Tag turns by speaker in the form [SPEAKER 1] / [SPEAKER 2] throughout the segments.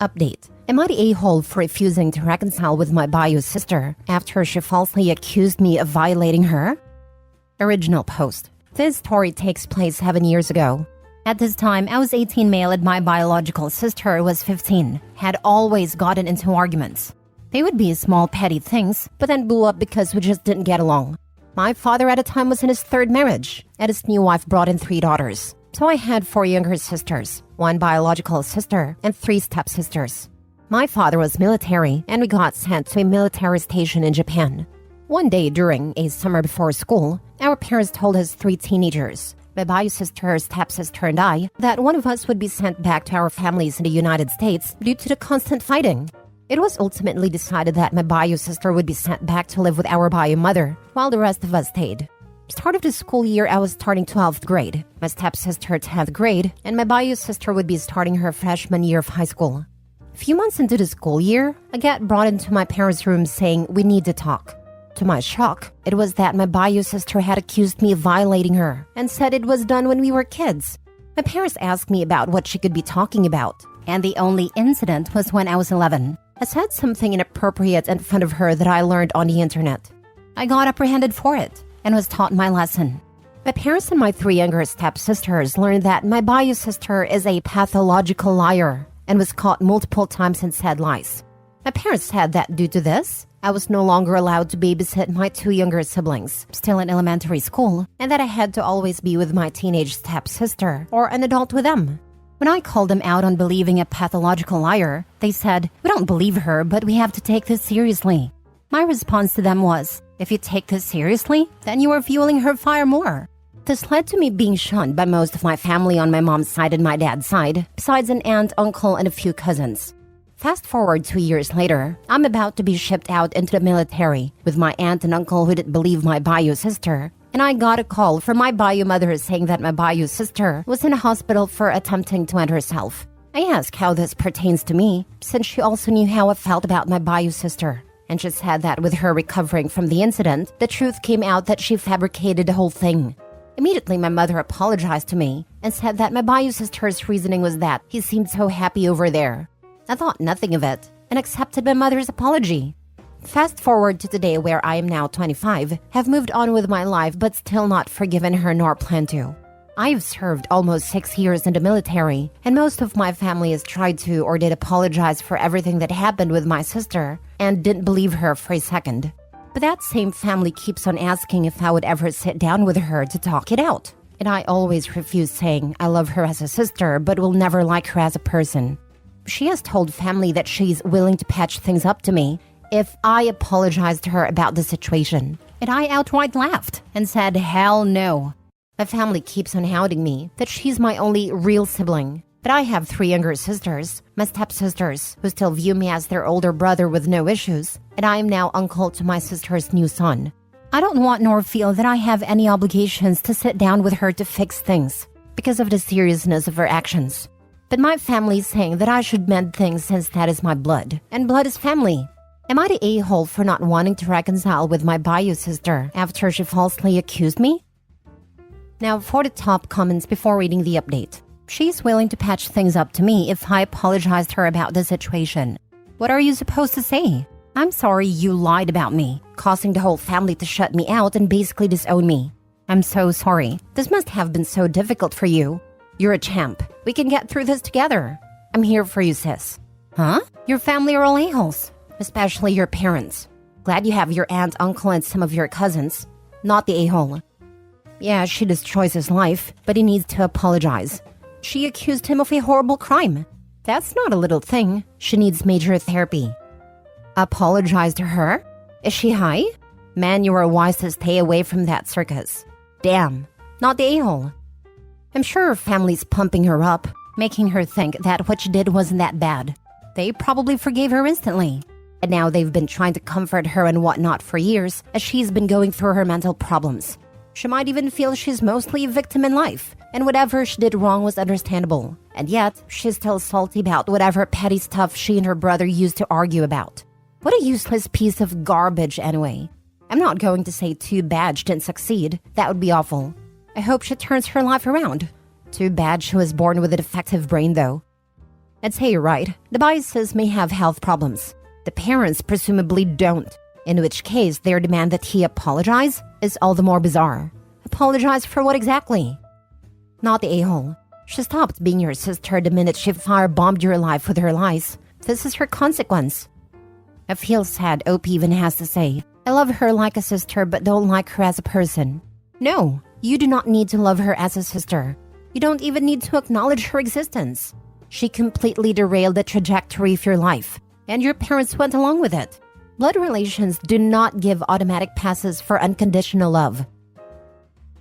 [SPEAKER 1] Update. Am I the a-hole for refusing to reconcile with my bio sister after she falsely accused me of violating her? Original post. This story takes place 7 years ago. At this time, I was 18 male and my biological sister was 15, had always gotten into arguments. They would be small petty things, but then blew up because we just didn't get along. My father at the time was in his third marriage, and his new wife brought in 3 daughters. So I had 4 younger sisters, 1 biological sister, and 3 stepsisters. My father was military, and we got sent to a military station in Japan. One day during a summer before school, our parents told his 3 teenagers, my bio sister, stepsister, and I, that one of us would be sent back to our families in the United States due to the constant fighting. It was ultimately decided that my bio sister would be sent back to live with our bio mother, while the rest of us stayed. Start of the school year, I was starting 12th grade, my stepsister 10th grade, and my bio sister would be starting her freshman year of high school. A few months into the school year, I got brought into my parents' room saying we need to talk. To my shock, it was that my bio sister had accused me of violating her and said it was done when we were kids. My parents asked me about what she could be talking about, and the only incident was when I was 11. I said something inappropriate in front of her that I learned on the internet. I got apprehended for it and was taught my lesson. My parents and my 3 younger stepsisters learned that my bio sister is a pathological liar and was caught multiple times and said lies. My parents said that due to this, I was no longer allowed to babysit my 2 younger siblings, still in elementary school, and that I had to always be with my teenage stepsister or an adult with them. When I called them out on believing a pathological liar, they said, "We don't believe her, but we have to take this seriously." My response to them was, "If you take this seriously, then you are fueling her fire more." This led to me being shunned by most of my family on my mom's side and my dad's side, besides an aunt, uncle, and a few cousins. Fast forward 2 years later, I'm about to be shipped out into the military with my aunt and uncle who didn't believe my bio sister, and I got a call from my bio mother saying that my bio sister was in a hospital for attempting to end herself. I asked how this pertains to me, since she also knew how I felt about my bio sister, and she said that with her recovering from the incident, the truth came out that she fabricated the whole thing. Immediately, my mother apologized to me and said that my bio sister's reasoning was that he seemed so happy over there. I thought nothing of it and accepted my mother's apology. Fast forward to today where I am now 25, have moved on with my life but still not forgiven her nor plan to. I've served almost 6 years in the military, and most of my family has tried to or did apologize for everything that happened with my sister and didn't believe her for a second. But that same family keeps on asking if I would ever sit down with her to talk it out. And I always refuse, saying I love her as a sister but will never like her as a person. She has told family that she's willing to patch things up to me if I apologize to her about the situation. And I outright laughed and said, hell no. My family keeps on hounding me that she's my only real sibling. But I have 3 younger sisters, my stepsisters, who still view me as their older brother with no issues, and I am now uncle to my sister's new son. I don't want nor feel that I have any obligations to sit down with her to fix things because of the seriousness of her actions. But my family is saying that I should mend things since that is my blood, and blood is family. Am I the a-hole for not wanting to reconcile with my bio sister after she falsely accused me? Now for the top comments before reading the update. She's willing to patch things up to me if I apologized to her about the situation. What are you supposed to say? I'm sorry you lied about me, causing the whole family to shut me out and basically disown me. I'm so sorry. This must have been so difficult for you. You're a champ. We can get through this together. I'm here for you, sis. Huh? Your family are all a-holes, especially your parents. Glad you have your aunt, uncle, and some of your cousins. Not the a-hole. Yeah, she destroys his life, but he needs to apologize. She accused him of a horrible crime. That's not a little thing. She needs major therapy. Apologize to her? Is she high? Man, you are wise to stay away from that circus. Damn, not the a-hole. I'm sure her family's pumping her up, making her think that what she did wasn't that bad. They probably forgave her instantly. And now they've been trying to comfort her and whatnot for years as she's been going through her mental problems. She might even feel she's mostly a victim in life, and whatever she did wrong was understandable. And yet, she's still salty about whatever petty stuff she and her brother used to argue about. What a useless piece of garbage anyway. I'm not going to say too bad she didn't succeed. That would be awful. I hope she turns her life around. Too bad she was born with a defective brain, though. I'd say you're right. The bCos may have health problems. The parents presumably don't, in which case their demand that he apologize is all the more bizarre. Apologize for what exactly? Not the a-hole. She stopped being your sister the minute she firebombed your life with her lies. This is her consequence. I feel sad, OP even has to say. I love her like a sister but don't like her as a person. No, you do not need to love her as a sister. You don't even need to acknowledge her existence. She completely derailed the trajectory of your life, and your parents went along with it. Blood relations do not give automatic passes for unconditional love.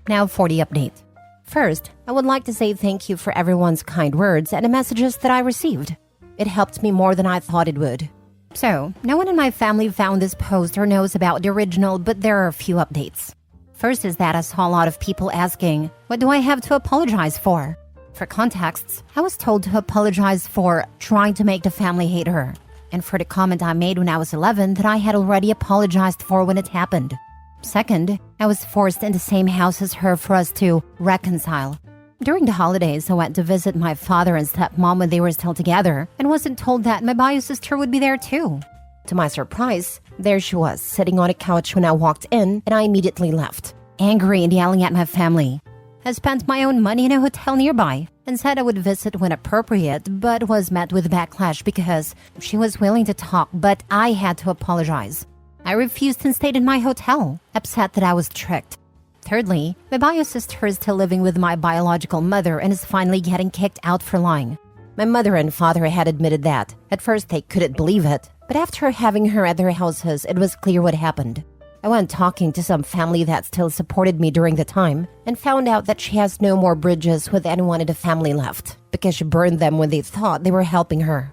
[SPEAKER 1] Now for the update. First, I would like to say thank you for everyone's kind words and the messages that I received. It helped me more than I thought it would. So, no one in my family found this post or knows about the original, but there are a few updates. First is that I saw a lot of people asking, what do I have to apologize for? For contexts, I was told to apologize for trying to make the family hate her, and for the comment I made when I was 11 that I had already apologized for when it happened. Second, I was forced in the same house as her for us to reconcile. During the holidays, I went to visit my father and stepmom when they were still together, and wasn't told that my bio sister would be there too. To my surprise, there she was, sitting on a couch when I walked in, and I immediately left, angry and yelling at my family. I spent my own money in a hotel nearby, and said I would visit when appropriate, but was met with backlash because she was willing to talk, but I had to apologize. I refused and stayed in my hotel, upset that I was tricked. Thirdly, my bio sister is still living with my biological mother and is finally getting kicked out for lying. My mother and father had admitted that. At first they couldn't believe it, but after having her at their houses, it was clear what happened. I went talking to some family that still supported me during the time and found out that she has no more bridges with anyone in the family left because she burned them when they thought they were helping her.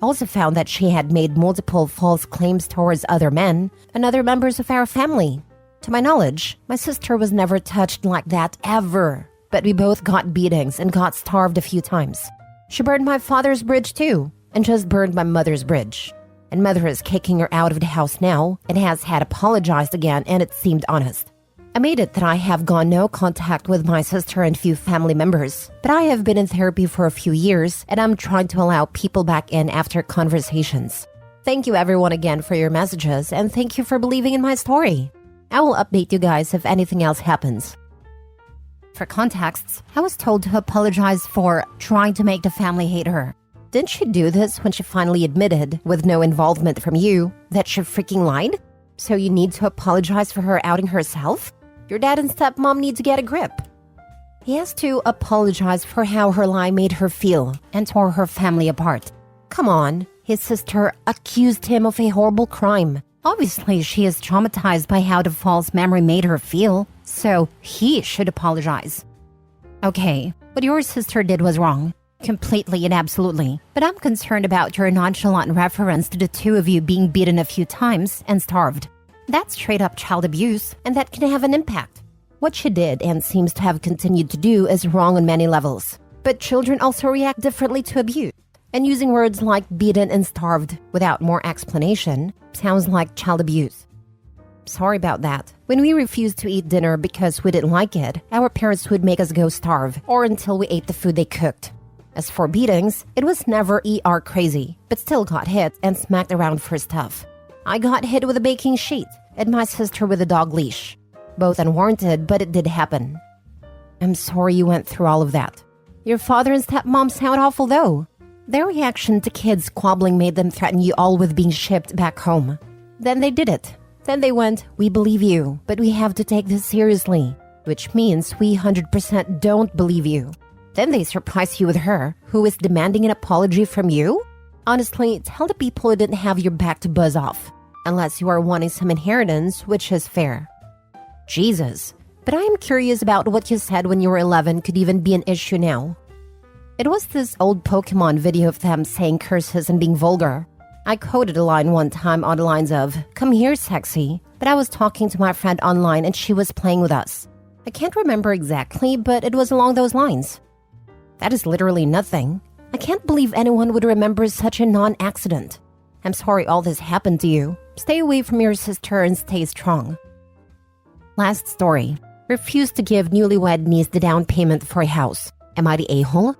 [SPEAKER 1] I also found that she had made multiple false claims towards other men and other members of our family. To my knowledge, my sister was never touched like that ever, but we both got beatings and got starved a few times. She burned my father's bridge too, and just burned my mother's bridge. And mother is kicking her out of the house now and has had apologized again, and it seemed honest. I made it that I have gone no contact with my sister and few family members, but I have been in therapy for a few years and I'm trying to allow people back in after conversations. Thank you everyone again for your messages, and thank you for believing in my story. I will update you guys if anything else happens. For contexts, I was told to apologize for trying to make the family hate her. Didn't she do this when she finally admitted, with no involvement from you, that she freaking lied? So you need to apologize for her outing herself? Your dad and stepmom need to get a grip. He has to apologize for how her lie made her feel and tore her family apart. Come on, his sister accused him of a horrible crime. Obviously, she is traumatized by how the false memory made her feel, so he should apologize. Okay, what your sister did was wrong. Completely and absolutely. But I'm concerned about your nonchalant reference to the two of you being beaten a few times and starved. That's straight up child abuse, and that can have an impact. What she did and seems to have continued to do is wrong on many levels. But children also react differently to abuse. And using words like beaten and starved without more explanation sounds like child abuse. Sorry about that. When we refused to eat dinner because we didn't like it, our parents would make us go starve or until we ate the food they cooked. As for beatings, it was never ER crazy, but still got hit and smacked around for stuff. I got hit with a baking sheet and my sister with a dog leash. Both unwarranted, but it did happen. I'm sorry you went through all of that. Your father and stepmom sound awful though. Their reaction to kids squabbling made them threaten you all with being shipped back home. Then they did it. Then they went, we believe you, but we have to take this seriously, which means we 100% don't believe you. Then they surprise you with her, who is demanding an apology from you? Honestly, tell the people who didn't have your back to buzz off, unless you are wanting some inheritance, which is fair. Jesus, but I am curious about what you said when you were 11 could even be an issue now. It was this old Pokemon video of them saying curses and being vulgar. I quoted a line one time on the lines of, "Come here, sexy," but I was talking to my friend online and she was playing with us. I can't remember exactly, but it was along those lines. That is literally nothing. I can't believe anyone would remember such a non-accident. I'm sorry all this happened to you. Stay away from your sister and stay strong. Last story. Refused to give newlywed niece the down payment for a house. Am I the a-hole?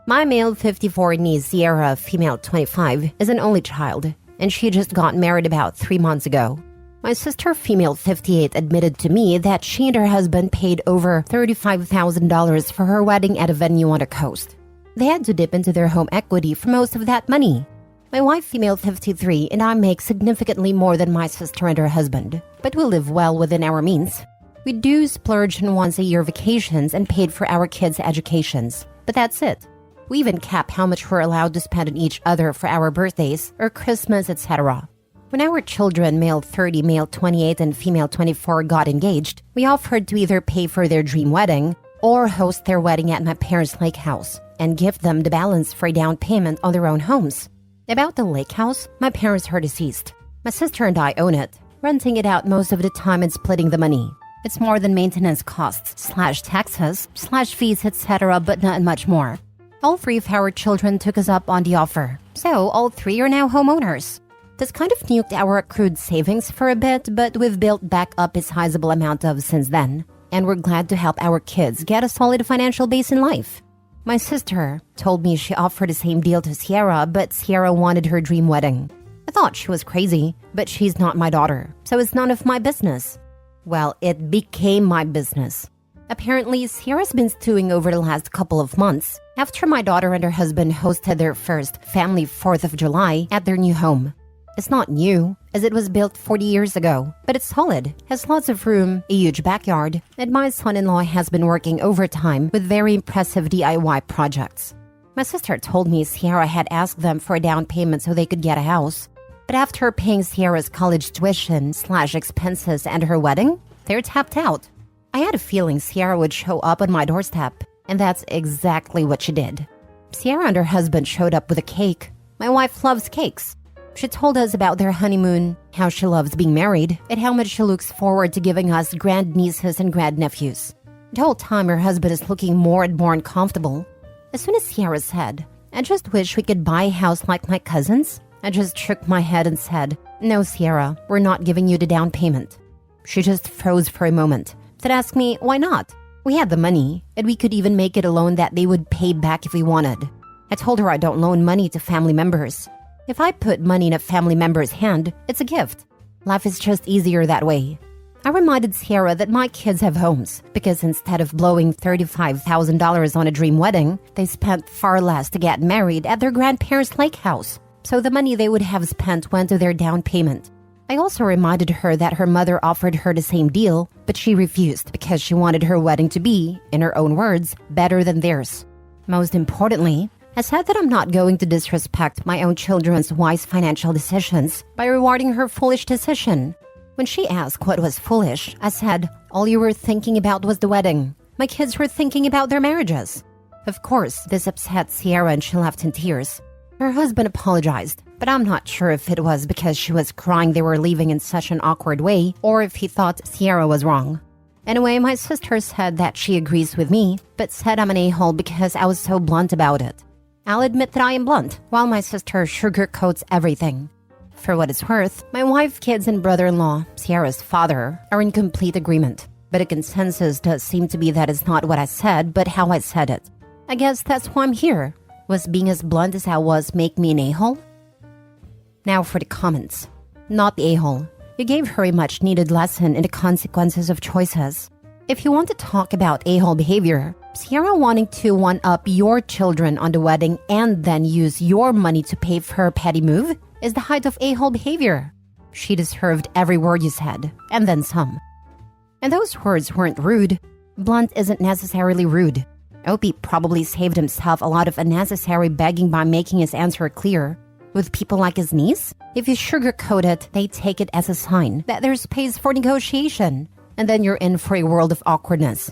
[SPEAKER 1] My male 54 niece, Sierra, female 25, is an only child, and she just got married about 3 months ago. My sister, female 58, admitted to me that she and her husband paid over $35,000 for her wedding at a venue on the coast. They had to dip into their home equity for most of that money. My wife, female 53, and I make significantly more than my sister and her husband, but we live well within our means. We do splurge on once-a-year vacations and paid for our kids' educations, but that's it. We even cap how much we're allowed to spend on each other for our birthdays or Christmas, etc. When our children, male 30, male 28, and female 24, got engaged, we offered to either pay for their dream wedding or host their wedding at my parents' lake house and give them the balance for a down payment on their own homes. About the lake house, my parents are deceased. My sister and I own it, renting it out most of the time and splitting the money. It's more than maintenance costs, /taxes, /fees, etc., but not much more. All 3 of our children took us up on the offer, so all 3 are now homeowners. This kind of nuked our accrued savings for a bit, but we've built back up a sizable amount of since then, and we're glad to help our kids get a solid financial base in life. My sister told me she offered the same deal to Sierra, but Sierra wanted her dream wedding. I thought she was crazy, but she's not my daughter, so it's none of my business. Well, it became my business. Apparently, Sierra's been stewing over the last couple of months after my daughter and her husband hosted their first family 4th of July at their new home. It's not new, as it was built 40 years ago, but it's solid, has lots of room, a huge backyard, and my son-in-law has been working overtime with very impressive DIY projects. My sister told me Sierra had asked them for a down payment so they could get a house, but after paying Sierra's college tuition / expenses and her wedding, they're tapped out. I had a feeling Sierra would show up on my doorstep, and that's exactly what she did. Sierra and her husband showed up with a cake. My wife loves cakes. She told us about their honeymoon, how she loves being married, and how much she looks forward to giving us grandnieces and grandnephews. The whole time her husband is looking more and more uncomfortable. As soon as Sierra said, "I just wish we could buy a house like my cousins," I just shook my head and said, "No, Sierra, we're not giving you the down payment." She just froze for a moment, then asked me, why not? We had the money, and we could even make it a loan that they would pay back if we wanted. I told her I don't loan money to family members. If I put money in a family member's hand, it's a gift. Life is just easier that way. I reminded Sierra that my kids have homes, because instead of blowing $35,000 on a dream wedding, they spent far less to get married at their grandparents' lake house. So the money they would have spent went to their down payment. I also reminded her that her mother offered her the same deal, but she refused because she wanted her wedding to be, in her own words, better than theirs. Most importantly, I said that I'm not going to disrespect my own children's wise financial decisions by rewarding her foolish decision. When she asked what was foolish, I said, all you were thinking about was the wedding. My kids were thinking about their marriages. Of course, this upset Sierra and she left in tears. Her husband apologized, but I'm not sure if it was because she was crying they were leaving in such an awkward way or if he thought Sierra was wrong. Anyway, my sister said that she agrees with me, but said I'm an a-hole because I was so blunt about it. I'll admit that I am blunt, while my sister sugarcoats everything. For what it's worth, my wife, kids, and brother-in-law, Sierra's father, are in complete agreement. But a consensus does seem to be that it's not what I said, but how I said it. I guess that's why I'm here. Was being as blunt as I was make me an a-hole? Now for the comments. Not the a-hole. You gave her a much-needed lesson in the consequences of choices. If you want to talk about a-hole behavior, Sierra wanting to one-up your children on the wedding and then use your money to pay for her petty move is the height of a-hole behavior. She deserved every word you said, and then some. And those words weren't rude. Blunt isn't necessarily rude. Opie probably saved himself a lot of unnecessary begging by making his answer clear. With people like his niece, if you sugarcoat it, they take it as a sign that there's space for negotiation, and then you're in for a world of awkwardness.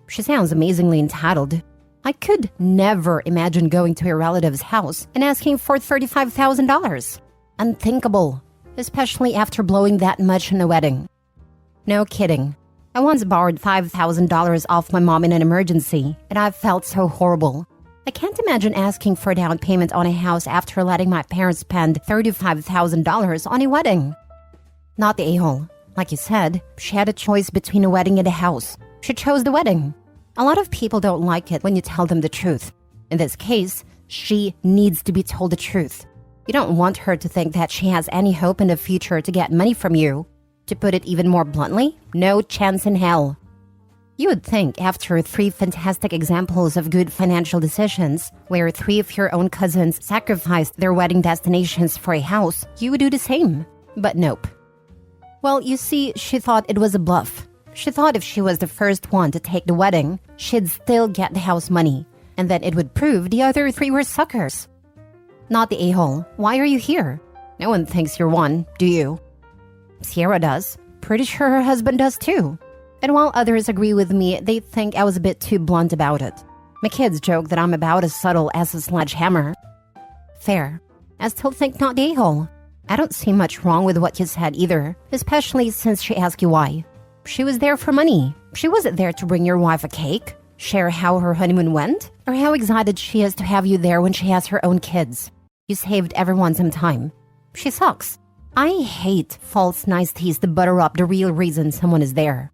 [SPEAKER 1] She sounds amazingly entitled. I could never imagine going to a relative's house and asking for $35,000. Unthinkable, especially after blowing that much on a wedding. No kidding. I once borrowed $5,000 off my mom in an emergency, and I felt so horrible. I can't imagine asking for a down payment on a house after letting my parents spend $35,000 on a wedding. Not the a-hole. Like you said, she had a choice between a wedding and a house. She chose the wedding. A lot of people don't like it when you tell them the truth. In this case, she needs to be told the truth. You don't want her to think that she has any hope in the future to get money from you. To put it even more bluntly, no chance in hell. You would think after 3 fantastic examples of good financial decisions, where 3 of your own cousins sacrificed their wedding destinations for a house, you would do the same. But nope. Well, you see, she thought it was a bluff. She thought if she was the first one to take the wedding, she'd still get the house money, and that it would prove the other 3 were suckers. Not the a-hole. Why are you here? No one thinks you're one, do you? Sierra does. Pretty sure her husband does too. And while others agree with me, they think I was a bit too blunt about it. My kids joke that I'm about as subtle as a sledgehammer. Fair. I still think not the a-hole. I don't see much wrong with what you said either, especially since she asked you why. She was there for money. She wasn't there to bring your wife a cake, share how her honeymoon went, or how excited she is to have you there when she has her own kids. You saved everyone some time. She sucks. I hate false niceties to butter up the real reason someone is there.